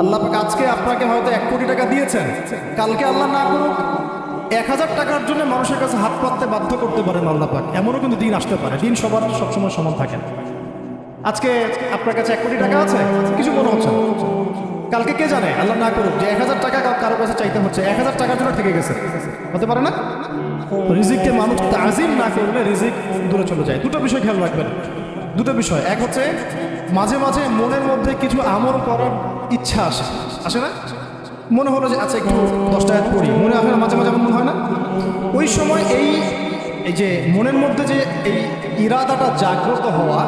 আল্লাহ পাক আজকে আপনাকে হয়তো 1 কোটি টাকা দিয়েছেন, কালকে আল্লাহ না করুক 1000 টাকার জন্য মানুষের কাছে হাত পাততে বাধ্য করতে পারেন আল্লাহ পাক। এমনও কিন্তু দিন আসতে পারে, দিন সবার সবসময় সমান থাকে না। আজকে আপনার কাছে 1 কোটি টাকা আছে, কিছু মনে হচ্ছে না। কালকে কে জানে, আল্লাহ না করুক যে 1000 টাকা কারো কাছে চাইতে হচ্ছে, 1000 টাকার জন্য থেকে গেছে, হতে পারে না? রিজিককে মানুষ তাজিম না করলে রিজিক দূরে চলে যায়। দুটো বিষয় খেয়াল রাখবেন, দুটো বিষয়। এক হচ্ছে মাঝে মাঝে মনের মধ্যে কিছু আমল করার ইচ্ছা আসে, আসে না? মনে হলো যে আচ্ছা একটু 10টা আয়াত পড়ি, মনে আসে না মাঝে মাঝে, মনে হয় না? ওই সময় এই যে মনের মধ্যে যে এই ইরাদাটা জাগ্রত হওয়া,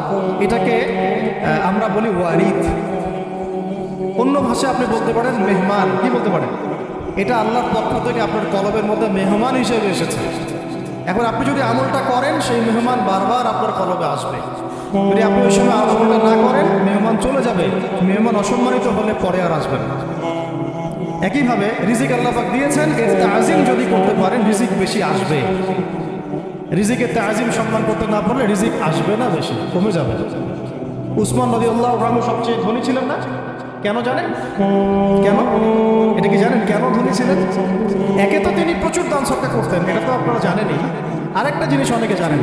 এটাকে আমরা বলি ওয়ারিদ। অন্য ভাষায় আপনি বলতে পারেন মেহমান। কি বলতে পারেন? এটা আল্লাহর পক্ষ থেকে আপনার কলবের মধ্যে মেহমান হিসেবে এসেছে। এখন আপনি যদি আমলটা করেন, সেই মেহমান বারবার আপনার কলবে আসবে। যদি আপনি ওই সময় আমলটা না করেন, মেহমান চলে যাবে, মেহমান অসম্মানিত হলে পরে আর আসবেন না। একইভাবে রিজিক আল্লাহ পাক দিয়েছেন, এর তাজিম যদি করতে পারেন রিজিক বেশি আসবে। রিজিকের তাজিম সম্মান করতে না পারলে রিজিক আসবে না, বেশি কমে যাবে। উসমান রাদিয়াল্লাহু আনহু সবচেয়ে ধনী ছিলেন না? কেন জানেন? কেন? এটা কি জানেন কেন ধনী ছিলেন? একে তো তিনি প্রচুর দান সদকা করতেন, এটা তো আপনারা জানেনই। আরেকটা জিনিস অনেকে জানেন,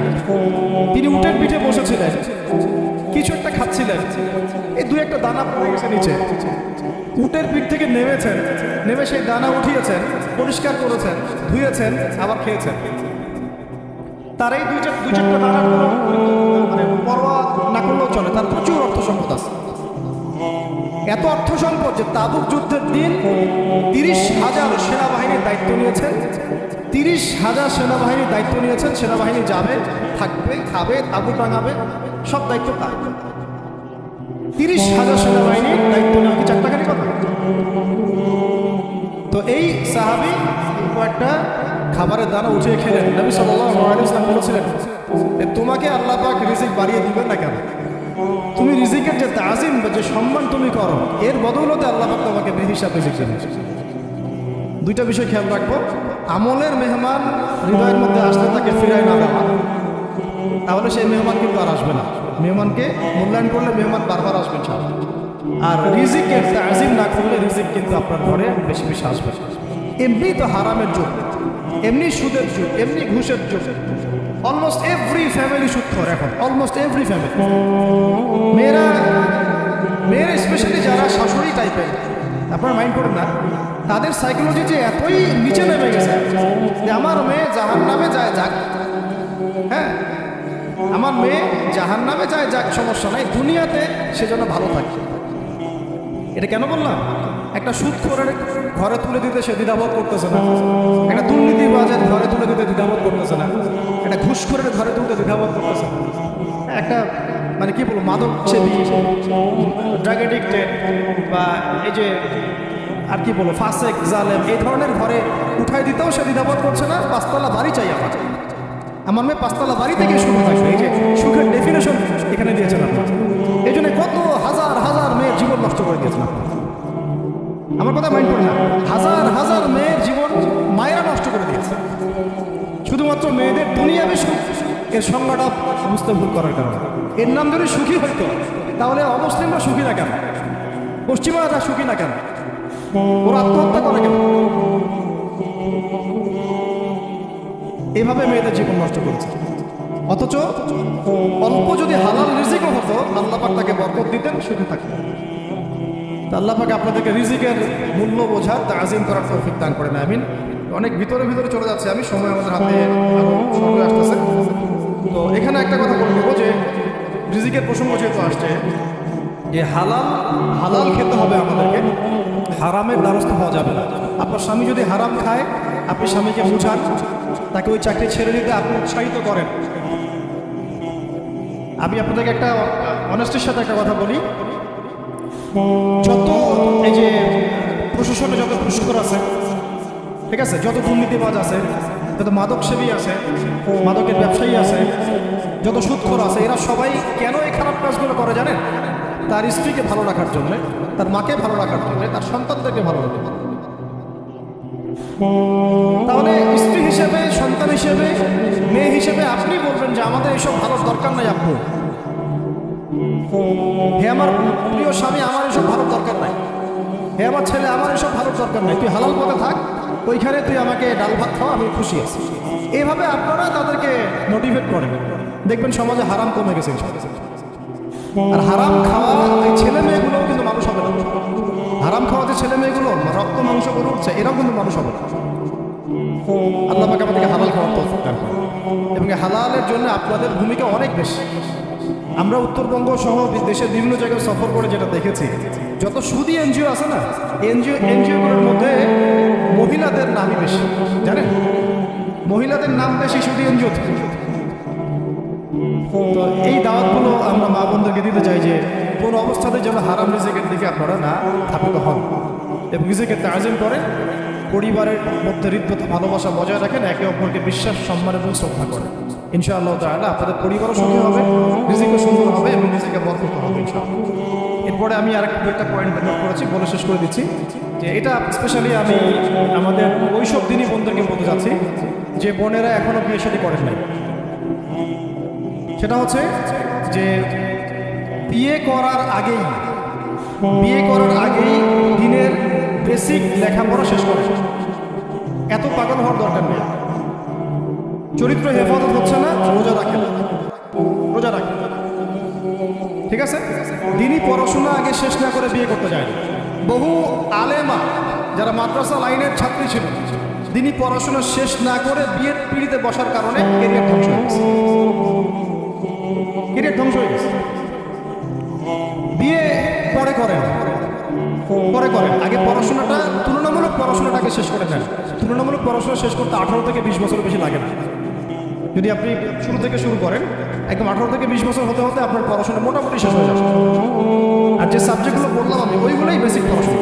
তিনি উটের পিঠে বসেছিলেন, কিছু একটা খাচ্ছিলেন, এই 2-1টা দানা পড়ে গেছে নিচে। উটের পিঠ থেকে নেমেছেন, নেমে সেই দানা উঠিয়েছেন, পরিষ্কার করেছেন, ধুয়েছেন, আবার খেয়েছেন। তার এই 2-4টা দানা মানে পরোয়া না করলেও চলে, তার প্রচুর অর্থ সম্পদ আছে। এত অর্থ সম্পদ যে তাবুক যুদ্ধের দিন 30,000 সেনাবাহিনীর দায়িত্ব নিয়েছেন। 30,000 সেনাবাহিনীর দায়িত্ব নিয়েছেন। সেনাবাহিনী যাবে, থাকবে, খাবে, তাবু টাঙাবে, সব দায়িত্ব তার। 30,000 সেনাবাহিনীর দায়িত্ব নেওয়া কি 4 টাকারই কথা? তো এই সাহাবী কয়েকটা খাবারের দানা উঠিয়ে খেলেন। নবী সাল্লাল্লাহু আলাইহি ওয়াসাল্লাম বলেছিলেন, তোমাকে আল্লাহ পাক রিজিক বাড়িয়ে দিবেন না কেন? তুমি রিজিকের যে তাজিম বা যে সম্মান তুমি করো, এর বদৌলতে আল্লাহ পাক তোমাকে বেহিসাব রিজিক দেবেন। 2টা বিষয় খেয়াল রাখবো। আমলের মেহমান হৃদয়ের মধ্যে আসলে তাকে ফিরায় না দেওয়া, তাহলে সেই মেহমান কিন্তু আর আসবে না। মেহমানকে মূল্যায়ন করলে মেহমান বারবার আসবে। আর রিজিকের তাজিম না করলে রিজিক কিন্তু আপনার ঘরে বেশি বেশি আসবে। এমনি তো হারামের যুগ, এমনি সুদের যুগ, এমনি ঘুষের যুগ। অলমোস্ট এভরি ফ্যামিলি সুদখোর এখন, অলমোস্ট এভরি ফ্যামিলি। মেয়েরা স্পেশালি যারা শাশুড়ি টাইপের, আপনারা মাইন্ড করেন না, তাদের সাইকোলজি যে এতই নিচে নেমে গেছে যে আমার মেয়ে জাহান্নামে যায় যাক, হ্যাঁ আমার মেয়ে জাহান্নামে যায় যাক, সমস্যা নাই, দুনিয়াতে সেজন্য ভালো থাকে। এটা কেন বললাম? একটা সুদখোরের ঘরে তুলে দিতে সে দ্বিধাবোধ করতেছে না, একটা দুর্নীতিবাজের ঘরে তুলে দিতে দ্বিধাবোধ করতেছে না, একটা ঘুষখোরের ঘরে তুলতে দ্বিধাবোধ করতেছে না, একটা মানে কি বলবো মাদক সেবী, ড্রাগ এডিক্টেড বা এই যে আর কি বলবো ফাসেক জালেম, এই ধরনের ঘরে উঠাই দিতেও সে দ্বিধাবোধ করছে না। 5তলা বাড়ি চাই আমার মেয়ে 5তলা বাড়ি থেকে সুখ থাকবে। এই যে সুখের ডেফিনেশন এখানে দিয়েছেন আপনার। এই জন্য কত হাজার হাজার মেয়ের জীবন নষ্ট করে দিয়েছেন আপনার। আমার কথা মাইন্ড করে না, হাজার হাজার মেয়ের জীবন মায়েরা নষ্ট করে দিয়েছে শুধুমাত্র মেয়েদের দুনিয়াবি সুখ এর সংজ্ঞাটা বুঝতে ভুল করার কারণে। এর নাম যদি সুখী হইতো তাহলে অমুসলিমরা সুখী না কেন, পশ্চিমারা সুখী না কেন, ওরা আত্মহত্যা করে কেন? এভাবে মেয়েদের জীবন নষ্ট করেছে। অথচ অল্প যদি হালাল রিজিকও হতো, আল্লাহ পাক তাকে বরকত দিতেন, সুখে থাকতেন। আল্লাহ পাক আপনাদেরকে রিজিকের মূল্য বোঝার, তাজিম করার তৌফিক দান করেন, আমিন। অনেক ভিতরে চলে যাচ্ছে আমি, সময় আমাদের হাতে সময় আসতেছে। তো এখানে একটা কথা বলে দেবো যে রিজিকের প্রসঙ্গ যেহেতু আসছে, যে হালাল খেতে হবে আমাদেরকে, হারামের দ্বারস্থ হওয়া যাবে না। আপনার স্বামী যদি হারাম খায়, আপনি স্বামীকে বুঝান, তাকে ওই চাকরি ছেড়ে দিতে আপনি উৎসাহিত করেন। আমি আপনাদেরকে একটা অনেস্টির সাথে একটা কথা বলি, যত এই যে প্রশাসনে যত ঘুষখোর আছে, ঠিক আছে, যত দুর্নীতিবাজ আছে, যত মাদক সেবী আছে, মাদকের ব্যবসায়ী আছে, যত সুদখোর আছে, এরা সবাই কেন এই খারাপ কাজগুলো করে জানেন? তার স্ত্রীকে ভালো রাখার জন্য, তার মাকে ভালো রাখার জন্য, তার সন্তানদেরকে ভালো রাখার জন্য। তাহলে স্ত্রী হিসেবে, সন্তান হিসেবে, মেয়ে হিসেবে আপনি বলবেন যে আমাদের এসব ভালো দরকার নাই আপু, হে আমার প্রিয় স্বামী, আমার এসব ভালো দরকার নাই। হে আমার ছেলে, আমার এসব ভালোর দরকার নাই, তুই হালাল পথে থাক, ওইখানে তুই আমাকে ডাল ভাত খাও, আমি খুশি আছি। এইভাবে আপনারা তাদেরকে মোটিভেট করেন, দেখবেন সমাজে হারাম কমে গেছে। আর হারাম খাওয়া এই ছেলে মেয়েগুলোও কিন্তু মানুষ হবে না। হারাম খাওয়া যে ছেলে মেয়েগুলো রক্ত মাংস করে উঠছে, এরাও কিন্তু মানুষ হবে না। আল্লাহ পাক আমাদেরকে হালাল খাওয়ার তৌফিক দান করুন, এবং হালালের জন্য আপনাদের ভূমিকা অনেক বেশি। আমরা উত্তরবঙ্গ সহ দেশের বিভিন্ন জায়গায় সফর করে যেটা দেখেছি, যত সুদী এনজিও আছে না, এনজিওগুলোর মধ্যে মহিলাদের নামই বেশি, জানেন? মহিলাদের নাম বেশি সুদী এনজিও থেকে। তো এই দাওয়াতগুলো আমরা মা বোনদেরকে দিতে চাই যে কোনো অবস্থাতে যেন হারাম রিজিকের দিকে আপনারা না ধাবিত হন, এবং রিজিকের তাজিম করেন, পরিবারের মধ্যে হৃদ্যতা ভালোবাসা বজায় রাখেন, একে অপরকে বিশ্বাস, সম্মান এবং শ্রদ্ধা করেন। ইনশাআল্লাহ তাআলা আপনাদের পরিবারও সুখী হবে, রিজিকও সুন্দর হবে এবং রিজিকে বরকত হবে ইনশাআল্লাহ। এরপরে আমি আরেকটা পয়েন্ট নোট করেছি, বলে শেষ করে দিচ্ছি যে এটা স্পেশালি আমি আমাদের ওইসব দিনই বোনদেরকে বলতে চাচ্ছি যে বোনেরা এখনও বিয়ে শাদী করেন নাই। সেটা হচ্ছে যে বিয়ে করার আগেই দিনের বেসিক লেখাপড়া শেষ করে। এত পাগল হওয়ার দরকার নেই। চরিত্র হেফাজত হচ্ছে না, রোজা রাখেন, ঠিক আছে? দিনই পড়াশোনা আগে শেষ না করে বিয়ে করতে যায় না। বহু আলেমা যারা মাদ্রাসা লাইনের ছাত্রী ছিল, দিনই পড়াশোনা শেষ না করে বিয়ের পিড়িতে বসার কারণে কেরিয়ার ধ্বংস হয়ে গেছে। বিয়ে পরে করেন, আগে পড়াশোনাটা, তুলনামূলক পড়াশোনাটাকে শেষ করে নেন। তুলনামূলক পড়াশোনা শেষ করতে 18 থেকে 20 বছর বেশি লাগে না। যদি আপনি শুরু থেকে শুরু করেন, একদম 18 থেকে 20 বছর হতে হতে আপনার পড়াশোনা মোটামুটি শেষ হয়ে যাবে। আর যে সাবজেক্টগুলো বললাম আমি, ওইগুলোই বেসিক পড়াশোনা।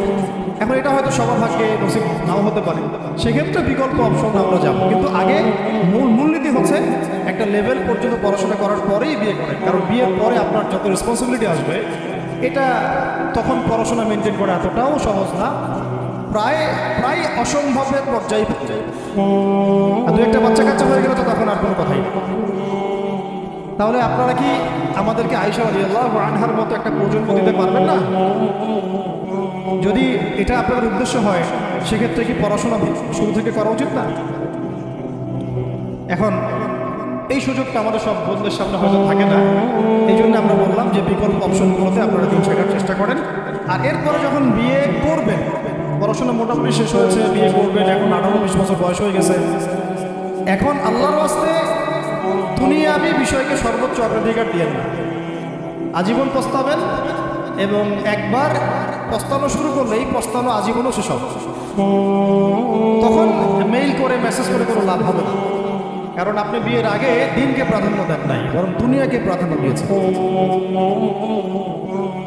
এখন এটা হয়তো সবার ভাগ্যে নসিব নাও হতে পারে, সেক্ষেত্রে বিকল্প অপশন আমরা যাব। কিন্তু আগে মূলনীতি হচ্ছে একটা লেভেল পর্যন্ত পড়াশোনা করার পরেই বিয়ে করেন, কারণ বিয়ের পরে আপনার যত রেসপন্সিবিলিটি আসবে, এটা তখন পড়াশোনা মেনটেন করা এতটাও সহজ না, প্রায় অসম্ভবের পর্যায়ে। আর দু একটা বাচ্চা কাচ্চা হয়ে গেলে তো তখন আর কোনো কথাই না। তাহলে আপনারা কি আমাদেরকে আয়েশা রাদিয়াল্লাহু আনহার মতো একটা প্রজন্ম দিতে পারবেন না? যদি এটা আপনাদের উদ্দেশ্য হয়, সেক্ষেত্রে কি পড়াশোনা শুরু থেকে করা উচিত না? এখন এই সুযোগটা আমাদের সব বন্ধুদের সামনে হয়তো থাকে না, এই জন্য আমরা বললাম যে বিকল্প অপশনগুলোতে আপনারা দিন শেখার চেষ্টা করেন। আর এরপরে যখন বিয়ে করবেন, পড়াশোনা মোটামুটি শেষ হয়েছে, বিয়ে করবেন, এখন 18-20 বছর বয়স হয়ে গেছে, এখন আল্লাহর ওয়াস্তে দুনিয়াবি বিষয়কে সর্বোচ্চ অগ্রাধিকার দিয়ে না, আজীবন পস্তাবেন, এবং একবার পস্তানো শুরু করলে এই পস্তানো আজীবনও শেষ হবে। তখন মেইল করে মেসেজ করে কোনো লাভ হবে না, কারণ আপনি বিয়ের আগে দিনকে প্রাধান্য দেন নাই, বরং দুনিয়াকে প্রাধান্য দিয়েছেন।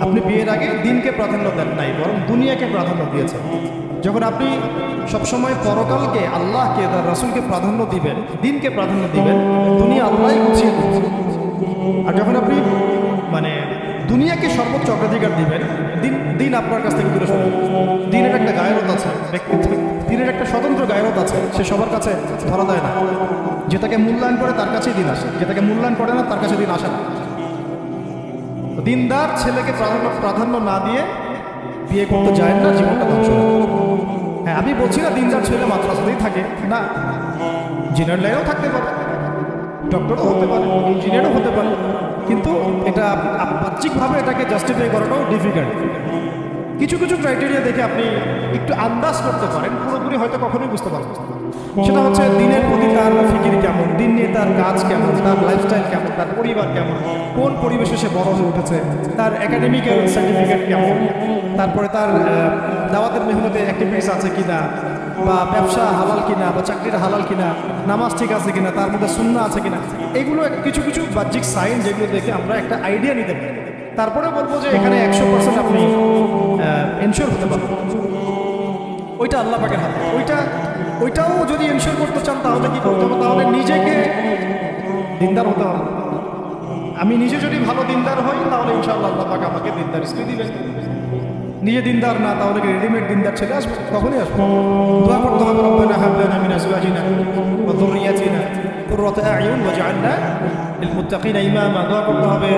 আপনি বিয়ের আগে দিনকে প্রাধান্য দেন নাই, বরং দুনিয়াকে প্রাধান্য দিয়েছেন। যখন আপনি সবসময় পরকালকে, আল্লাহকে, তার রাসূলকে প্রাধান্য দিবেন, দিনকে প্রাধান্য দিবেন, দুনিয়া আল্লাহই গুছিয়ে দিবেন। আর যখন আপনি দুনিয়াকে সর্বোচ্চ অগ্রাধিকার দিবেন, দিন আপনার কাছ থেকে দূরে সরে। দিনের একটা গায়রত আছে, ব্যক্তিত্ব, দিনের একটা স্বতন্ত্র গায়রত আছে, সে সবার কাছে ধরা দেয় না। যেটাকে মূল্যায়ন করে তার কাছেই দিন আসে, যেটাকে মূল্যায়ন করে না তার কাছে দিন আসে না। দিনদার ছেলেকে প্রাধান্য না দিয়ে বিয়ে করতে যায় না, জীবনটা ধ্বংস হয়। হ্যাঁ, আমি বলছি না দিনদার ছেলে মাদ্রাসাতেই থাকে না, ইঞ্জিনিয়ার লাইনেও থাকতে পারে, ডক্টরও হতে পারে, ইঞ্জিনিয়ারও হতে পারে, কিন্তু এটা বাহ্যিকভাবে এটাকে জাস্টিফাই করাটাও ডিফিকাল্ট। কিছু কিছু ক্রাইটেরিয়া দেখে আপনি একটু আন্দাজ করতে পারেন, পুরোপুরি হয়তো কখনোই বুঝতে পারবেন। সেটা হচ্ছে দিনের প্রতি তার ফিকির কেমন, দিন নিয়ে তার কাজ কেমন, তার লাইফস্টাইল কেমন, তার পরিবার কেমন, কোন পরিবেশে সে বড় হয়ে উঠেছে, তার একাডেমিক্যাল সার্টিফিকেট কেমন, তারপরে তার দাওয়াতের মেহনতে অ্যাক্টিভিটিস আছে কিনা, বা ব্যবসা হালাল কিনা, বা চাকরিটা হালাল কিনা, নামাজ ঠিক আছে কিনা, তার মধ্যে সুন্নাহ আছে কিনা, এগুলো কিছু কিছু বাহ্যিক সাইন যেগুলো দেখে আমরা একটা আইডিয়া নিতে পারি। তারপরে বলবো যে এখানে 100% আপনি এনশিওর হতে পারবেন, ওইটা আল্লাহ পাকের হাতে। ওইটাও যদি এনশিওর করতে চান তাহলে কি করতে হবে? তাহলে নিজেকে দিনদার হতে হবে। আমি নিজে যদি ভালো দিনদার হই তাহলে ইনশাআল্লাহ আল্লাহ পাক আমাকে দিনদার স্ত্রী দিবেন। নিজে দিনদার না, তাহলে কি রেডিমেড দিনদার ছেলে আসবে? কখনই আসবে। দোয়া করতে হবে, রব্বানা হাব লানা মিন আজওয়াজিনা ওয়া যুররিয়াতিনা কুররাতু আ'য়ুন ওয়াজআলনা লিল মুত্তাকিনা ইমামা। দোয়া করতে হবে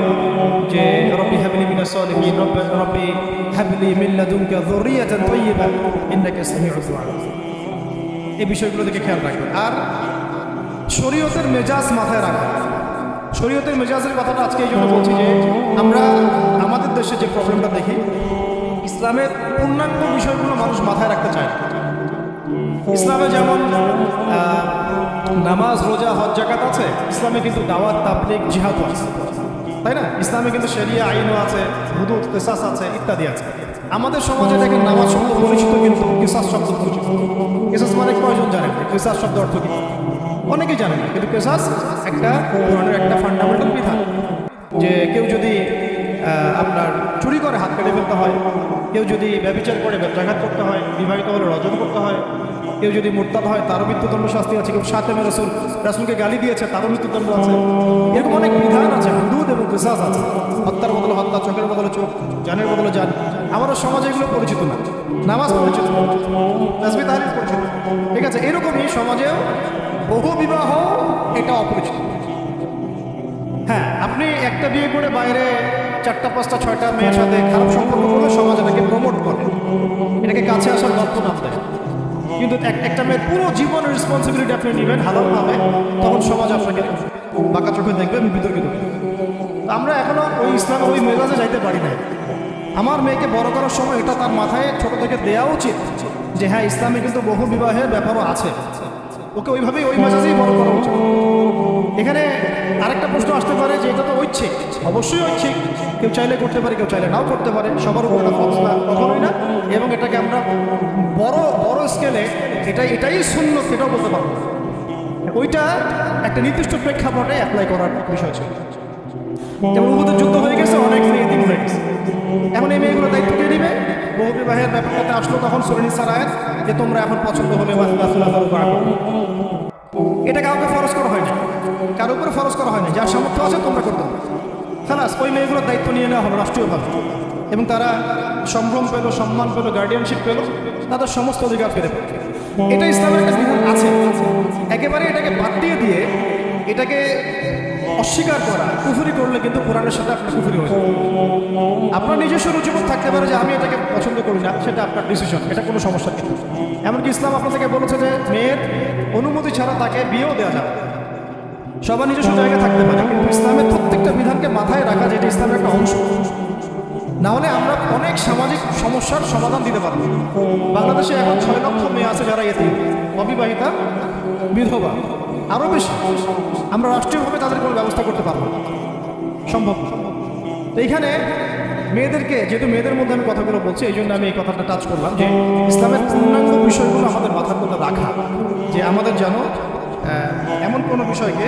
যে রব্বি হাবলি মিনাস সালিহিন, রব্বি হাবলি মিন লাদুনকা যুররিয়াতান তাইয়্যিবা ইন্নাকা সামিউদ দুআ। এই বিষয়গুলো দিকে খেয়াল রাখবেন। আর শরীয়তের মেজাজ মাথায় রাখা। শরীয়তের মেজাজের কথাটা আজকে এই জন্য বলছি যে আমরা আমাদের দেশে যে প্রবলেমটা দেখি, ইসলামের পূর্ণাঙ্গ বিষয়গুলো মানুষ মাথায় রাখতে চায়। ইসলামে যেমন নামাজ, রোজা, হজ, যাকাত আছে, ইসলামে কিন্তু দাওয়াত, তাবলীগ, জিহাদও আছে, তাই না? ইসলামে কিন্তু শরিয়া আইনও আছে, হুদুদ, কিসাস আছে, ইত্যাদি আছে। আমাদের সমাজে দেখেন নামাজ শব্দ পরিচিত কিন্তু কিসাস শব্দ পরিচিত। কিসাস মানে কয়জন জানেন? কিসাস শব্দ অর্থ কি? অনেকেই জানেন না, কিন্তু কিসাস একটা কোরআনের একটা ফান্ডামেন্টাল বিধান যে কেউ যদি আপনার চুরি করে হাত কেটে ফেলতে হয়, কেউ যদি ব্যভিচার করে ব্যবচাঘাত করতে হয়, বিবাহিত হলে রজম করতে হয়, কেউ যদি মুরতাদ হয় তারও মৃত্যুদণ্ড শাস্তি আছে, কেউ শাতেমে রাসূলকে গালি দিয়েছে তারও মৃত্যুদণ্ড আছে। এরকম অনেক বিধান আছে, হুদুদ এবং কিসাস আছে। হত্যার বদলে হত্যা, চোখের বদলে চোখ, জানের বদলে জান। আমাদের সমাজে এগুলো পরিচিত না। নামাজ পরিচিত, তাসবিহ তাহলিল পরিচিত, ঠিক আছে। এরকমই সমাজেও বহু বিবাহ এটা অপরিচিত। হ্যাঁ, আপনি একটা বিয়ে করে বাইরে 4টা 5টা 6টা মেয়ের সাথে খারাপ সম্পর্ক করলে সমাজ এটাকে প্রমোট করে, এটাকে কাছে আসার গল্প নাম দেয়। কিন্তু একটা মেয়ের পুরো জীবনের রেসপন্সিবিলিটি আপনি নেবেন হালালভাবে, তখন সমাজ আপনাকে বাঁকা চোখে দেখবে এবং বিতর্কিত। আমরা এখনো ওই ইসলাম ওই মেজাজে যাইতে পারি না। আমার মেয়েকে বড় করার সময় এটা তার মাথায় ছোট থেকে দেওয়া উচিত যে হ্যাঁ, ইসলামে কিন্তু বহু বিবাহের ব্যাপারও আছে, ওকে ওইভাবেই ওই মেজাজেই বড় করা উচিত। এখানে আরেকটা প্রশ্ন আসতে পারে যে এটা তো ঐচ্ছিক। অবশ্যই ঐচ্ছিক, কেউ চাইলে করতে পারে, কেউ চাইলে নাও করতে পারে, সবার উপর কখনোই না। এবং এটাকে আমরা বড় বড় স্কেলে এটাই সুন্নত সেটাও বলতে পারবো। ওইটা একটা নির্দিষ্ট প্রেক্ষাপটে অ্যাপ্লাই করার বিষয় ছিল। যেমন উহুদের যুদ্ধ হয়ে গেছে, অনেক মেয়ে এতিম হয়ে গেছে, এখন এই মেয়েগুলো দায়িত্ব কে নেবে? বহু বিবাহের ব্যাপারটাতে আসলো তখন সূরা নিসার আয়াত যে তোমরা এখন পছন্দ হলে এটা কাউকে ফরজ করা হয় না, কারোর উপরে ফরজ করা হয় না। যার সামর্থ্য আছে তোমরা করতে হবে, খালাস। ওই মেয়েগুলোর দায়িত্ব নিয়ে নেওয়া হলো রাষ্ট্রীয়ভাবে, এবং তারা সম্ভ্রম পেল, সম্মান পেল, গার্ডিয়ানশিপ পেল, তাদের সমস্ত অধিকার ফিরে পেল। এটা ইসলামের একটা বিধান আছে। একেবারে এটাকে বাদ দিয়ে এটাকে অস্বীকার করা, কুফরি করলে কিন্তু কোরআনের সাথে আপনার কুফরি হয়ে যাবে। আপনার নিজস্ব রুচিবোধ থাকতে পারে যে আমি এটাকে পছন্দ করি না, সেটা আপনার ডিসিশন, এটা কোনো সমস্যা নেই। এমনকি ইসলাম আপনাদেরকে বলেছে যে মেয়ের অনুমতি ছাড়া তাকে বিয়েও দেওয়া যাবে। সবার নিজস্ব জায়গায় থাকতে পারে, কিন্তু ইসলামের প্রত্যেকটা বিধানকে মাথায় রাখা যেটা ইসলামের একটা অংশ। না হলে আমরা অনেক সামাজিক সমস্যার সমাধান দিতে পারবো। বাংলাদেশে এখন 6 লক্ষ মেয়ে আছে যারা এতিম, অবিবাহিতা, বিধবা, আরও বেশি। আমরা রাষ্ট্রীয়ভাবে তাদের কোনো ব্যবস্থা করতে পারবো না, সম্ভব। তো এইখানে মেয়েদেরকে, যেহেতু মেয়েদের মধ্যে আমি কথাগুলো বলছি, এই জন্য আমি এই কথাটা টাচ করলাম যে ইসলামের পূর্ণাঙ্গ বিষয়গুলো আমাদের মাথার মধ্যে রাখা, যে আমাদের যেন এমন কোনো বিষয়কে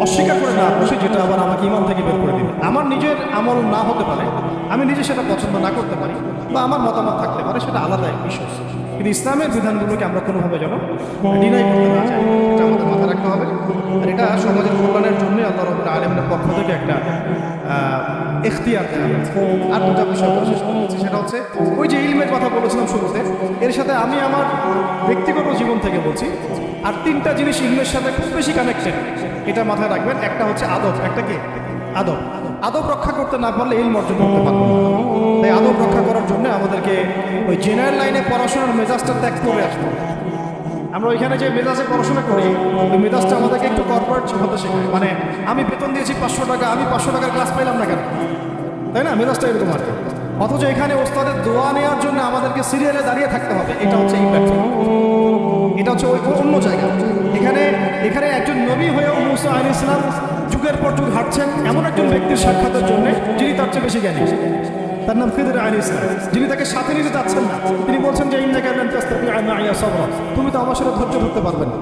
অস্বীকার করে না বসে যেটা আবার আমাকে ইমান থেকে বের করে দেবে। আমার নিজের আমল না হতে পারে, আমি নিজে সেটা পছন্দ না করতে পারি, বা আমার মতামত থাকতে পারে, সেটা আলাদা এক বিষয়। কিন্তু ইসলামের বিধানগুলোকে আমরা কোনোভাবে যেন ডিনাই করতে না চাই, এটা আমাদের মাথায় রাখতে হবে। আর এটা সমাজের কল্যাণের জন্যই আল্লাহ রাব্বুল আলামিনের পক্ষ থেকে একটা এখতিয়ার দেওয়া হয়েছে। আর দুটা বিষয় শেষ করছি, সেটা হচ্ছে ওই যে ইলমের কথা বলেছিলাম শুরুতে, এর সাথে আমি আমার ব্যক্তিগত জীবন থেকে বলছি আর 3টা জিনিস ইলমের সাথে খুব বেশি কানেক্টেড, এটা মাথায় রাখবেন। একটা হচ্ছে আদব। একটা কি? আদব। আদব রক্ষা করতে না পারলে ইলম অর্জন করতে পারবো না। তাই আদব রক্ষা করার জন্য আমাদেরকে ওই জেনারেল লাইনে পড়াশোনার মেজাজটা ত্যাগ করে আসবো। আমরা ওইখানে যে মেজাজে পড়াশোনা করি, ওই মেজাজটা আমাদেরকে একটু কর্পোরেট হতে শেখায়। মানে আমি বেতন দিয়েছি 500 টাকা, আমি 500 টাকার ক্লাস পাইলাম না কেন, তাই না? মেজাজটা এরকম আর কি। অথচ এখানে ওস্তাদের দোয়া নেওয়ার জন্য আমাদেরকে সিরিয়ালে দাঁড়িয়ে থাকতে হবে, এটা হচ্ছে ইম্প্যাক্ট। এটা হচ্ছে ওই অন্য জায়গা। এখানে একজন নবী হয়েও মুসা আলাইহিস সালাম যুগের পর যুগ হাঁটছেন এমন একজন ব্যক্তির সাক্ষাতের জন্য যিনি তার চেয়ে বেশি জ্ঞানী, তার নাম খিদর আলাইহিস সালাম, যিনি তাকে সাথে নিতে চাচ্ছেন না। তিনি বলছেন যে ইন্নাকা লান তাস্তাতিআ মা'ইয়া সাবরা, তুমি তো আমার সাথে ধৈর্য ধরতে পারবে না।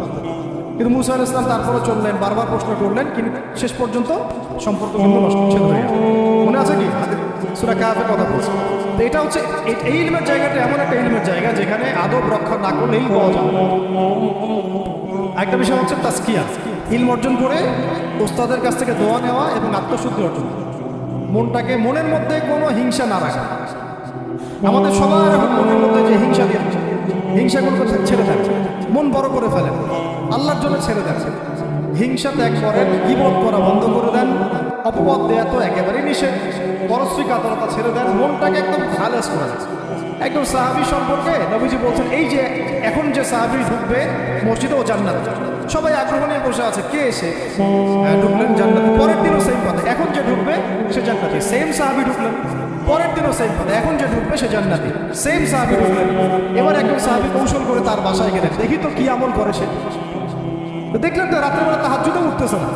কিন্তু মুসা আলাইহিস সালাম তারপরে চললেন, বারবার প্রশ্ন করলেন, কিন্তু শেষ পর্যন্ত সম্পর্ক কিন্তু নষ্ট হয়ে গেল। মনে আছে কি সূরা কাহফের কথা বলছে? তো এটা হচ্ছে এই ইলমের জায়গাটা এমন একটা ইলমের জায়গা যেখানে আদব রক্ষা না করলেই পাওয়া যাবে। একটা বিষয় হচ্ছে তাসকিয়া, ইলম অর্জন করে ওস্তাদের কাছ থেকে দোয়া নেওয়া এবং আত্মশুদ্ধি অর্জন, মনের মধ্যে কোনো হিংসা না রাখা। আমাদের সবার এখন মনের মধ্যে যে হিংসা দিয়ে হিংসাগুলোকে ছেড়ে দেন, মন বড় করে ফেলেন, আল্লাহর জন্য ছেড়ে দেন। হিংসা ত্যাগ করেন, গীবত করা বন্ধ করে দেন, অপবাদ দেয়া তো একেবারেই নিষেধ, পরশ্রী কাতরতা ছেড়ে দেন, মনটাকে একদম খালেস করে দেন। একদম সাহাবী সম্পর্কে নবীজি বলছেন, এই যে এখন যে সাহাবী ঢুকবে মসজিদে ও জান্নাত, সবাই আগ্রহ নিয়ে বসে আছে, কে এসে ঢুকলেন জান্নাত, পরের দিনও সেম পথে, এখন যে ঢুকবে সে জান্নাতি। সেম সাহাবী ঢুকলেন, পরের দিনও সেম পথে, এখন যে ঢুকবে সে জান্নাতি। সেম সাহাবী ঢুকলেন, এবার একজন সাহাবী কৌশল করে তার বাসায় গেলেন, দেখি তো কি আমল করে সে। তো দেখলেন তো রাত্রেবেলা তাহাজ্জুদে উঠতেছে না,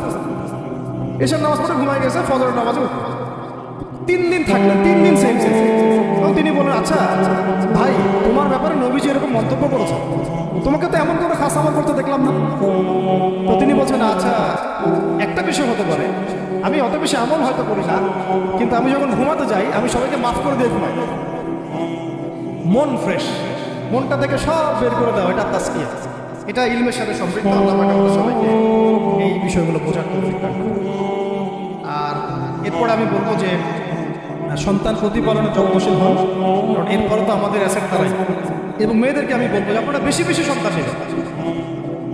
এসব নামাজ পড়ে ঘুমাই গেছে, ফজরের নামাজে উঠবে। 3 দিন থাকলেন, 3 দিন সেম সেম। তখন তিনি বলেন, আচ্ছা ভাই, তোমার ব্যাপারে নবীজি এরকম মন্তব্য করেছে, তোমাকে তো এমন করে খাস আমল করতে দেখলাম না। তো তিনি বলছেন, আচ্ছা একটা বিষয় হতে পারে, আমি অত বেশি আমল হয়তো করি না, কিন্তু আমি যখন ঘুমাতে যাই আমি সবাইকে মাফ করে দিয়ে ঘুমাই। মন ফ্রেশ, মনটা থেকে সব বের করে দেওয়া, এটা তাসকিয়া, এটা ইলমের সাথে সম্পৃক্ত। আল্লাহ পাক আমাদের সবাইকে এই বিষয়গুলো বোঝার তৌফিক দান করুন। আর এরপর আমি বলবো যে সন্তান প্রতিপালনে যত্নশীল হন, কারণ এরপরে তো আমাদের অ্যাসেট তারাই। এবং মেয়েদেরকে আমি বলবো যে আপনারা বেশি বেশি সন্তান নেবেন।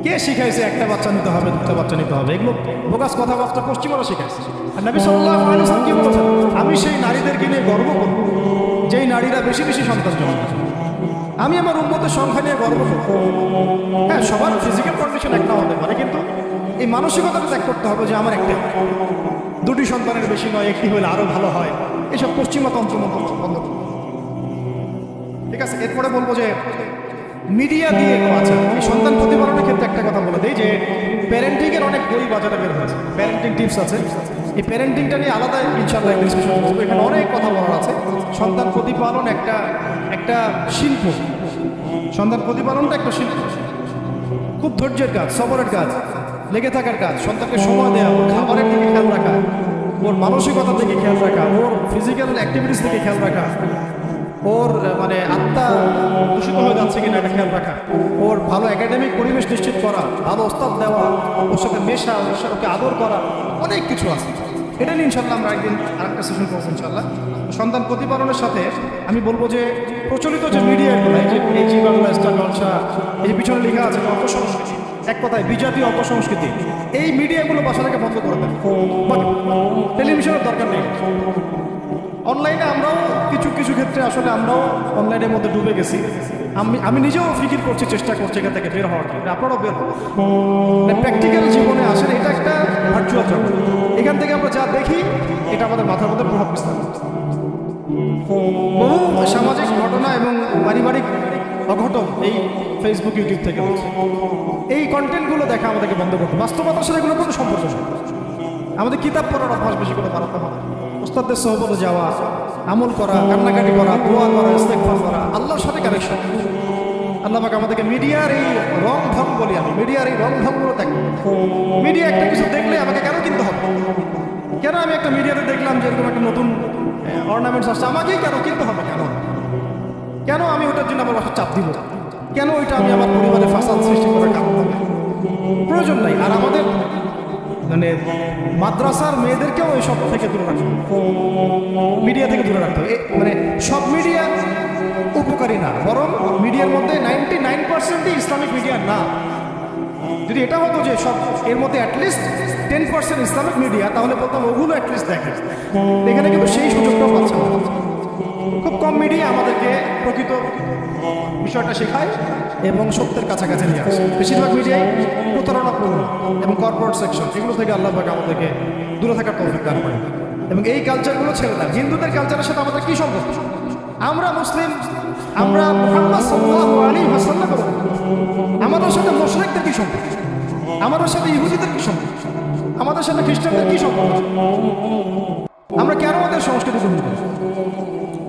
কে শিখাইছে একটা বাচ্চা নিতে হবে, দুটা বাচ্চা নিতে হবে? এগুলো বোগাস কথাবার্তা পশ্চিমারা শিখাইছে। আর নবী সাল্লাল্লাহু আলাইহি ওয়াসাল্লাম কি বলেছেন? আমি সেই নারীদেরকে নিয়ে গর্ব করব যেই নারীরা বেশি বেশি সন্তান জন্ম দেয়। আমি আমার উম্মতের সংখ্যা নিয়ে গর্ব করব। হ্যাঁ, সবার ফিজিক্যাল কন্ডিশন একটা হতে পারে, কিন্তু এই মানসিকতাটা ত্যাগ করতে হবে যে আমার একটা, দুটি সন্তানের বেশি নয়, একটি হলে আরো ভালো হয়। এসব পশ্চিমা তন্ত্রমন্ত্র বন্ধ করতে। ঠিক আছে, এরপরে বলবো যে মিডিয়া দিয়ে, আচ্ছা এই সন্তান প্রতিপালনের ক্ষেত্রে একটা কথা বলে দিই যে প্যারেন্টিং এর অনেক বই বাজারে বের হয়েছে, প্যারেন্টিং টিপস আছে। এই প্যারেন্টিংটা নিয়ে আলাদা ইনশাআল্লাহ ডিসকাশন করবো, এখানে অনেক কথা বলার আছে। সন্তান প্রতিপালন একটা শিল্প, সন্তান প্রতিপালনটা একটা শিল্প, খুব ধৈর্যের কাজ, সবরের কাজ, লেগে থাকার কাজ। সন্তানকে সময় দেওয়া, ওর খাবারের দিকে খেয়াল রাখা, ওর মানসিকতার দিকে খেয়াল রাখা, ওর ফিজিক্যাল অ্যাক্টিভিটিস থেকে খেয়াল রাখা, ওর মানে আত্মা দূষিত হয়ে যাচ্ছে কিনা এটা খেয়াল রাখা, ওর ভালো একাডেমিক পরিবেশ নিশ্চিত করা, ভালো ওস্তাদ দেওয়া, ওর সাথে মেশা, ওর সাথে ওকে আদর করা, অনেক কিছু আছে। এটা নিয়ে ইনশাল্লাহ আমরা একদিন আরেকটা সেশন করবো ইনশাল্লাহ। সন্তান প্রতিপালনের সাথে আমি বলবো যে প্রচলিত যে মিডিয়াগুলো, এই যে বাংলা, স্টার জলসা, এই যে পিছনে লেখা আছে অপসংস্কৃতি, এক কথায় বিজাতীয় অপসংস্কৃতি, এই মিডিয়াগুলো বাসা থেকে বন্ধ করে দেন। টেলিভিশনের দরকার নেই। অনলাইনে আমরাও কিছু কিছু ক্ষেত্রে আসলে আমরাও অনলাইনের মধ্যে ডুবে গেছি। আমি নিজেও ফিকির করছি, চেষ্টা করছি এখান থেকে বের হওয়ার জন্য, আপনারাও বের হন। প্র্যাকটিক্যাল জীবনে আসেন, এটা একটা ভার্চুয়াল জগৎ। এখান থেকে আমরা যা দেখি এটা আমাদের মাথার মধ্যে প্রভাব বিস্তার করছে। বহু সামাজিক ঘটনা এবং পারিবারিক অঘটন এই ফেসবুক, ইউটিউব থেকে হচ্ছে। এই কন্টেন্টগুলো দেখা আমাদেরকে বন্ধ করতে, বাস্তবতার সাথে এগুলো কোনো সম্পর্ক নেই। আমাদের কিতাব পড়ার অভ্যাস বেশি করে বাড়াতে হবে, উস্তাদদের সহবতে যাওয়া, আমল করা, কান্নাকাটি করা, দোয়া করা, ইস্তেগফার করা, আল্লাহর সাথে কানেকশন। আল্লাহ পাক আমাদেরকে মিডিয়ার এই রং ঢং, বলি আমি, মিডিয়ার এই রং ঢংগুলো দেখবো। মিডিয়া একটা কিছু দেখলে আমাকে কেন কিনতে হবে? কেন আমি একটা মিডিয়াতে দেখলাম যে এরকম একটা নতুন অর্নামেন্টস আসছে, আমাকেই কেন কিনতে হবে? কেন আমি ওটার জন্য আমার বাসার চাপ দিব? কেন ওইটা আমি আমার পরিবারে ফাসাদ সৃষ্টি করার কারণ হবে? প্রয়োজন নাই। আর আমাদের মানে মাদ্রাসার মেয়েদেরকেও এইসব থেকে দূরে রাখতে হবে, মিডিয়া থেকে দূরে রাখতে হবে। মানে সব মিডিয়া উপকারী না, বরং মিডিয়ার মধ্যে 99%ই ইসলামিক মিডিয়া না। যদি এটা হতো যে সব এর মধ্যে অ্যাটলিস্ট 10% ইসলামিক মিডিয়া, তাহলে বলতাম ওগুলো অ্যাটলিস্ট দেখে। এখানে কিন্তু সেই সুযোগটাও পাচ্ছে না। খুব কম মিডিয়া আমাদেরকে প্রকৃত বিষয়টা শেখায় এবং সত্যের কাছাকাছি নিয়ে আসে। বেশিরভাগ মিডিয়াই প্রতারণাপূর্ণ এবং কর্পোরেট সেকশন, এগুলো থেকে আল্লাহ পাক আমাদেরকে দূরে থাকার তৌফিক দান করেন। এবং এই কালচারগুলো ছেড়ে দেন। হিন্দুদের কালচারের সাথে আমাদের কি সম্পর্ক? আমরা মুসলিম, আমরা মুহাম্মদ সাল্লাল্লাহু আলাইহি ওয়াসাল্লাম, আমাদের সাথে মুশরিকদের কি সম্পর্ক? আমাদের সাথে ইহুদিদের কি সম্পর্ক? আমাদের সাথে খ্রিস্টানদের কি সম্পর্ক? আমরা কেন আমাদের সংস্কৃতি গ্রহণ করি?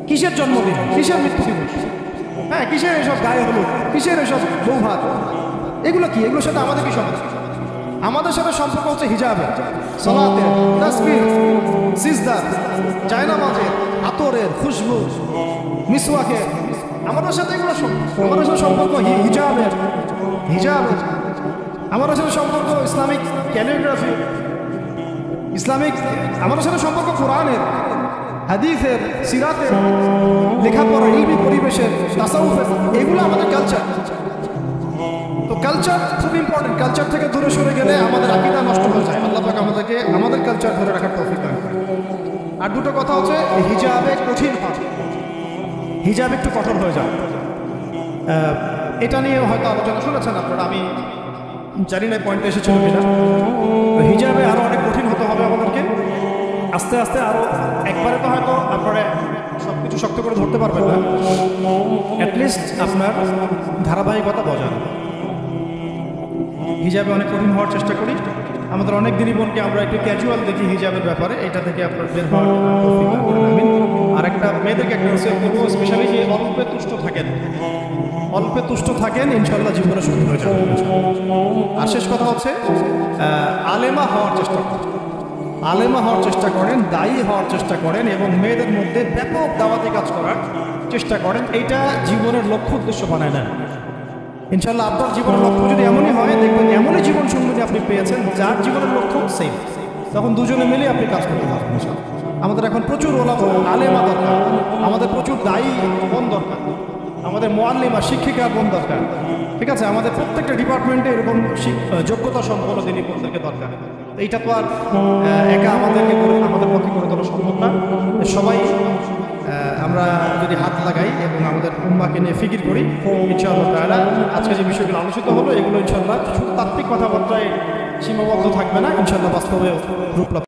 কিসের জন্মদিন, কিসের মৃত্যু দিবস, হ্যাঁ কিসের এসব গায়ে হলুদ, কিসের এসব বউ ভাত, এগুলো কি? এগুলোর সাথে আমাদের কি সম্পর্ক? আমাদের সাথে সম্পর্ক হচ্ছে হিজাবের, সালাতের, তাসবিহ, সিজদার, জায়নামাজের, আতরের, খুশবু, মিসওয়াকের। আমাদের সাথে এগুলো আমাদের সাথে সম্পর্ক হিজাবের। আমাদের সাথে সম্পর্ক ইসলামিক ক্যালিগ্রাফি, ইসলামিক। আমাদের সাথে সম্পর্ক কোরআনের। হাদিসের, সিরাতের, লেখাপড়া, ইলমি পরিবেশের, তাসাউফের, এগুলো আমাদের কালচার। তো কালচার খুব ইম্পর্টেন্ট। কালচার থেকে দূরে সরে গেলে আমাদের আকীদা নষ্ট হয়ে যায়। আল্লাহ পাক আমাদেরকে আমাদের কালচার ধরে রাখার তৌফিক দান করেন। আর দুটো কথা হচ্ছে, হিজাবে কঠিন হয়, হিজাব একটু কঠোর হয়ে যায়। এটা নিয়ে হয়তো আলোচনা শুনেছেন আপনারা, আমি জানি না পয়েন্টে এসেছিল কিনা। হিজাবে আরও অনেক কঠিন হতে হবে আমাদেরকে, আস্তে আস্তে আরও। একবারে তো হয়তো আপনারা সব কিছু শক্ত করে ধরতে পারবেন না, অ্যাটলিস্ট আপনার ধারাবাহিকতা বজায়। হিজাবে অনেক কঠিন হওয়ার চেষ্টা করি। আমাদের অনেক দিনই বোনকে আমরা একটু ক্যাজুয়াল দেখি হিজাবের ব্যাপারে, এটা থেকে আপনার বের হওয়ার তৌফিক দান করেন, আমিন। আর একটা মেয়েদেরকে একটা মেসেজ করবো, স্পেশালি যে অল্পে তুষ্ট থাকেন, অল্পে তুষ্ট থাকেন, ইনশাল্লাহ জীবনে সুখী হয়ে যাবে। আর শেষ কথা হচ্ছে, আলেমা হওয়ার চেষ্টা করেন, আলেমা হওয়ার চেষ্টা করেন, দায়ী হওয়ার চেষ্টা করেন, এবং মেয়েদের মধ্যে ব্যাপক দাওয়াতি কাজ করার চেষ্টা করেন। এইটা জীবনের লক্ষ্য উদ্দেশ্য বানায় নেন। ইনশাল্লাহ আপনার জীবনের লক্ষ্য যদি এমনই হয়, দেখবেন এমনই জীবন সঙ্গী আপনি পেয়েছেন যার জীবনের লক্ষ্য সেম, তখন দুজনে মিলে আপনি কাজ করতে পারবেন। আমাদের এখন প্রচুর আলেমা দরকার, আমাদের প্রচুর দায়ী বোন দরকার, আমাদের মুআল্লিমা শিক্ষিকা বোন দরকার। ঠিক আছে, আমাদের প্রত্যেকটা ডিপার্টমেন্টে এরকম যোগ্যতা সম্পন্ন দিনই বোনদেরকে দরকার। এইটা তো আর একা আমাদের পক্ষে করে তোলা সম্ভব না। সবাই আমরা যদি হাত লাগাই এবং আমাদের উম্মাকে নিয়ে ফিকির করি, ইনশাআল্লাহ তাআলা আজকে যে বিষয়গুলো আলোচিত হলো, এগুলো ইনশাআল্লাহ শুধু তাত্ত্বিক কথাবার্তায় সীমাবদ্ধ থাকবে না, ইনশাআল্লাহ বাস্তবে রূপ লাভ